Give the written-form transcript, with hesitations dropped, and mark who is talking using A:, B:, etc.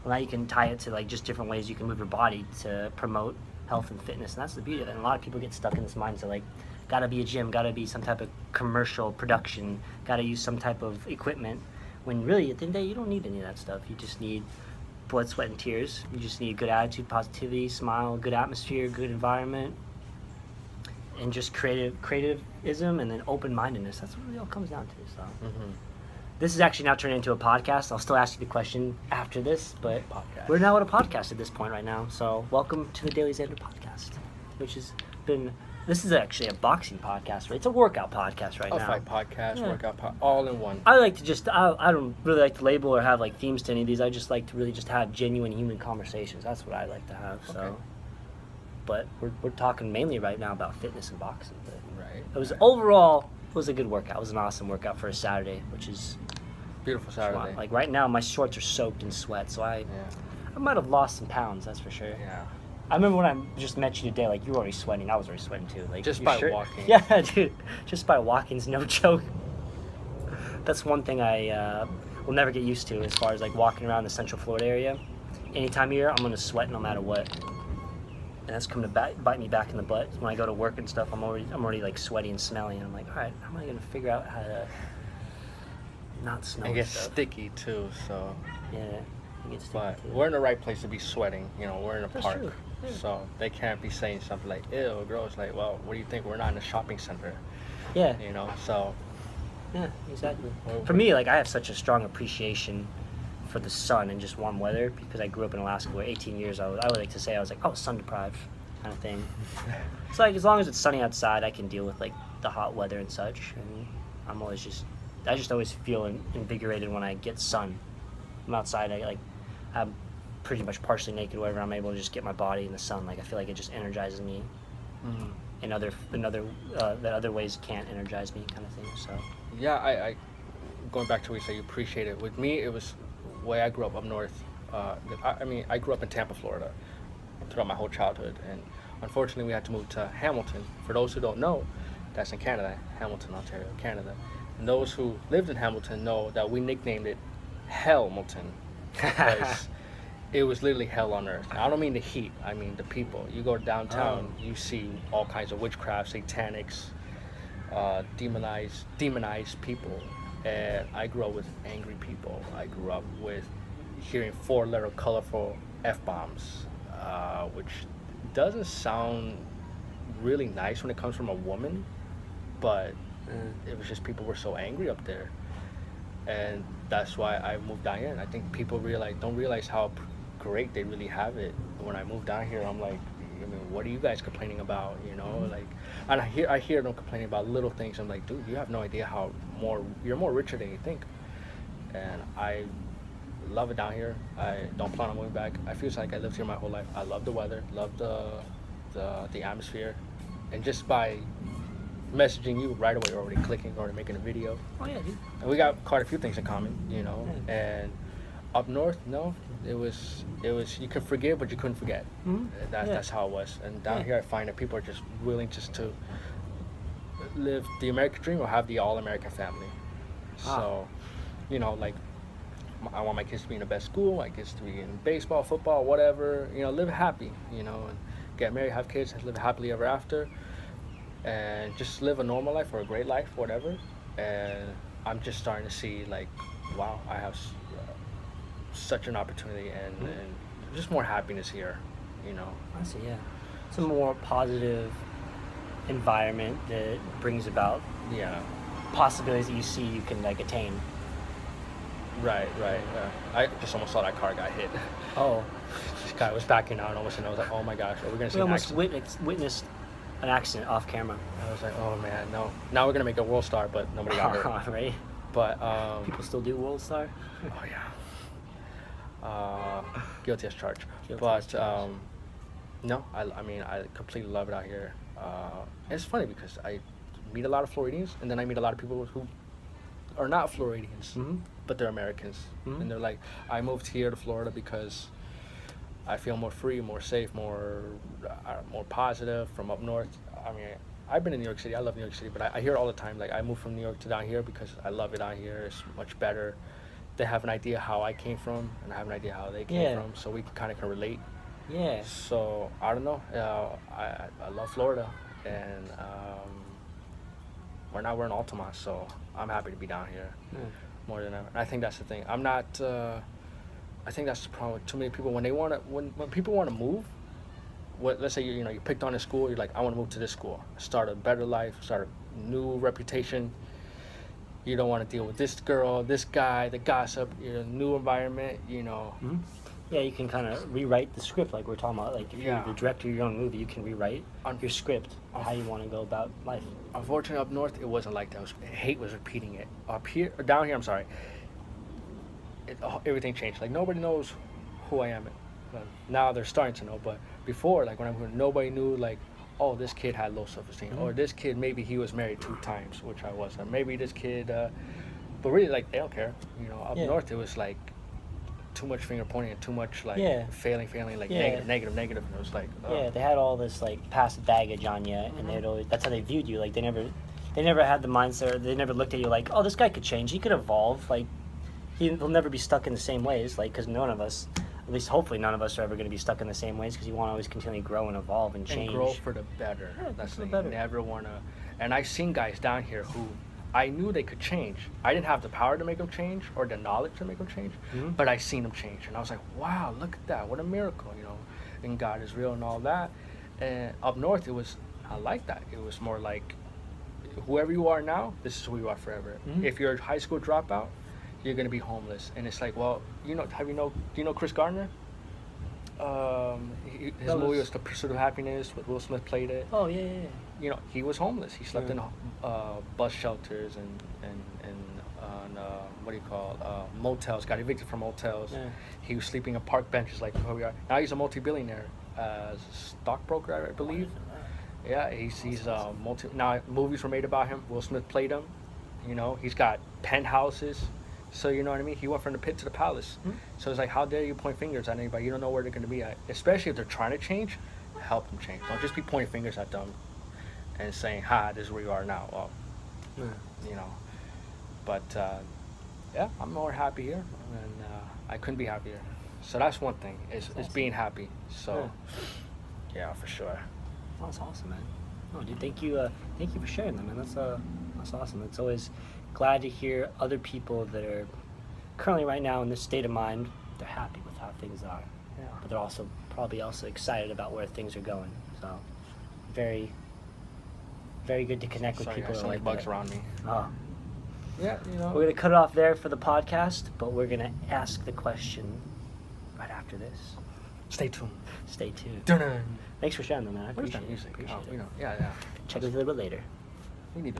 A: Well, now you can tie it to like just different ways you can move your body to promote health and fitness, and that's the beauty of it. And a lot of people get stuck in this mindset like, gotta be a gym, gotta be some type of commercial production, gotta use some type of equipment, when really at the end of the day you don't need any of that stuff. You just need blood, sweat, and tears. You just need good attitude, positivity, smile, good atmosphere, good environment, and just creativism, and then open-mindedness. That's what it really all comes down to. So this is actually now turned into a podcast. I'll still ask you the question after this, but we're now at a podcast at this point right now. So welcome to the DailyXander podcast, which has been, this is actually a boxing podcast, right? It's a workout podcast right now.
B: Fight podcast, workout all in one.
A: I like to just, I don't really like to label or have like themes to any of these. I just like to really just have genuine human conversations. That's what I like to have. Okay. So, but we're talking mainly right now about fitness and boxing. But
B: right.
A: It was overall, it was a good workout. It was an awesome workout for a Saturday, which is
B: beautiful Saturday.
A: Like right now, my shorts are soaked in sweat, so I might have lost some pounds. That's for sure.
B: Yeah.
A: I remember when I just met you today, like you were already sweating. I was already sweating too. Like
B: just by walking.
A: Yeah, dude. Just by walking's no joke. That's one thing I will never get used to as far as like walking around the Central Florida area. Any time of year, I'm gonna sweat no matter what. And that's coming to bite me back in the butt. When I go to work and stuff, I'm already like sweaty and smelly, and I'm like, all right, how am I gonna figure out how to not smell?
B: It gets
A: stuff?
B: sticky too, so.
A: Yeah, it gets sticky
B: But
A: too.
B: we're in the right place to be sweating. You know, we're in a
A: That's
B: park,
A: true. Yeah.
B: so they can't be saying something like, "Ew, gross." Like, well, what do you think? We're not in a shopping center.
A: Yeah.
B: You know, so.
A: Yeah, exactly. For me, like I have such a strong appreciation for the sun and just warm weather because I grew up in Alaska where 18 years I would like to say I was like, oh, sun deprived kind of thing. It's like as long as it's sunny outside, I can deal with like the hot weather and such. And I just always feel invigorated when I get sun. I'm outside, I'm pretty much partially naked, whatever. I'm able to just get my body in the sun. Like I feel like it just energizes me. In other ways can't energize me, kind of thing. So
B: Yeah, I going back to what you say, you appreciate it. With me, it was the way I grew up north. I grew up in Tampa, Florida, throughout my whole childhood, and unfortunately, we had to move to Hamilton. For those who don't know, that's in Canada, Hamilton, Ontario, Canada. And those who lived in Hamilton know that we nicknamed it Hellmilton because it was literally hell on earth. Now, I don't mean the heat, I mean the people. You go downtown, you see all kinds of witchcraft, satanics, demonized people. And I grew up with angry people. I grew up with hearing 4-letter colorful F-bombs, which doesn't sound really nice when it comes from a woman, but it was just people were so angry up there. And that's why I moved down here. And I think people don't realize how great they really have it. When I moved down here, I'm like, I mean, what are you guys complaining about? You know, like, and I hear them complaining about little things. I'm like, dude, you have no idea how you're more richer than you think. And I love it down here. I don't plan on moving back. I feel like I lived here my whole life. I love the weather, love the atmosphere, and just by messaging you right away, you're already clicking, already making a video.
A: oh yeah, dude.
B: And we got quite a few things in common, you know. And up north, no, it was you could forgive, but you couldn't forget. That's how it was. And down here, I find that people are just willing just to live the American dream or have the all-American family. So, you know, like I want my kids to be in the best school, my kids to be in baseball, football, whatever. You know, live happy. You know, and get married, have kids, and live happily ever after. And just live a normal life or a great life, whatever. And I'm just starting to see, like, wow, I have such an opportunity and just more happiness here, you know.
A: I see, yeah. It's a more positive environment that brings about possibilities that you see you can, like, attain.
B: Right. I just almost saw that car got hit.
A: Oh.
B: This guy was backing out and almost, and I was like, oh my gosh, are we going to see
A: We
B: an
A: almost
B: accident?
A: witnessed an accident off camera.
B: I was like, oh man, no. Now we're going to make a world star, but nobody got hurt.
A: Right?
B: But,
A: People still do World Star?
B: oh yeah. Guilty as charged. No, I mean, I completely love it out here. It's funny because I meet a lot of Floridians, and then I meet a lot of people who are not Floridians, but they're Americans. And they're like, I moved here to Florida because I feel more free, more safe, more positive from up north. I mean, I've been in New York City. I love New York City, but I hear it all the time. Like, I moved from New York to down here because I love it out here. It's much better. they have an idea how I came from, and I have an idea how they came
A: Yeah.
B: from, so we kind of can relate.
A: Yeah.
B: So I don't know. I love Florida, and we're in Altamont, so I'm happy to be down here more than ever. And I think that's the thing. I'm not. I think that's the problem with too many people when people want to move. Let's say you picked on a school. You're like, I want to move to this school, start a better life, start a new reputation. You don't want to deal with this girl, this guy, the gossip. You're in a new environment.
A: Mm-hmm. Yeah, you can kind of rewrite the script like we're talking about. Like if you're the director of your own movie, you can rewrite your script on how you want to go about life.
B: Unfortunately, up north, it wasn't like that. Hate was repeating it. Up here, or down here, I'm sorry. Everything changed. Like nobody knows who I am. Now they're starting to know. But before, like when nobody knew. Like, oh, this kid had low self-esteem, or this kid maybe he was married 2 times, which I wasn't. Maybe this kid, but really like they don't care. Up north it was like too much finger pointing and too much like failing, like negative, and it was like
A: they had all this like past baggage on you, and they'd always that's how they viewed you. Like they never had the mindset. They never looked at you like, oh, this guy could change. He could evolve. Like he'll never be stuck in the same ways. Like because none of us. At least hopefully none of us are ever going to be stuck in the same ways because you want to always continually grow and evolve and change.
B: And grow for the better.
A: Yeah,
B: that's
A: the
B: the
A: better.
B: Never want to. And I've seen guys down here who I knew they could change. I didn't have the power to make them change or the knowledge to make them change, but I seen them change. And I was like, wow, look at that. What a miracle, And God is real and all that. And up north, I like that. It was more like, whoever you are now, this is who you are forever. If you're a high school dropout, you're going to be homeless. And it's like, well, do you know Chris Gardner? His movie was The Pursuit of Happiness. Will Smith played it.
A: Oh yeah.
B: He was homeless. He slept in bus shelters and what do you call motels. Got evicted from motels.
A: Yeah.
B: He was sleeping on park benches like where we are now. He's a multi-billionaire, stockbroker, I believe. Yeah, he's multi. Now movies were made about him. Will Smith played him. He's got penthouses. So you know what I mean? He went from the pit to the palace. So it's like, how dare you point fingers at anybody? You don't know where they're going to be at. Especially if they're trying to change, help them change. Don't just be pointing fingers at them and saying, "Ha, this is where you are now." Well, But yeah, I'm more happy here, and I couldn't be happier. So that's one thing is being happy. So yeah, for sure.
A: Oh, that's awesome, man. Oh, dude, thank you for sharing that, man. That's awesome. It's always glad to hear other people that are currently right now in this state of mind. They're happy with how things are, but they're also probably excited about where things are going. So very, very good to connect with people.
B: Sorry, bugs around me.
A: Oh.
B: Yeah,
A: We're gonna cut it off there for the podcast, but we're gonna ask the question right after this.
B: Stay tuned.
A: Stay tuned.
B: Dun-dun.
A: Thanks for sharing that, man. I
B: What is
A: appreciate
B: that music?
A: it.
B: Yeah.
A: Check us a little bit later.
B: We need to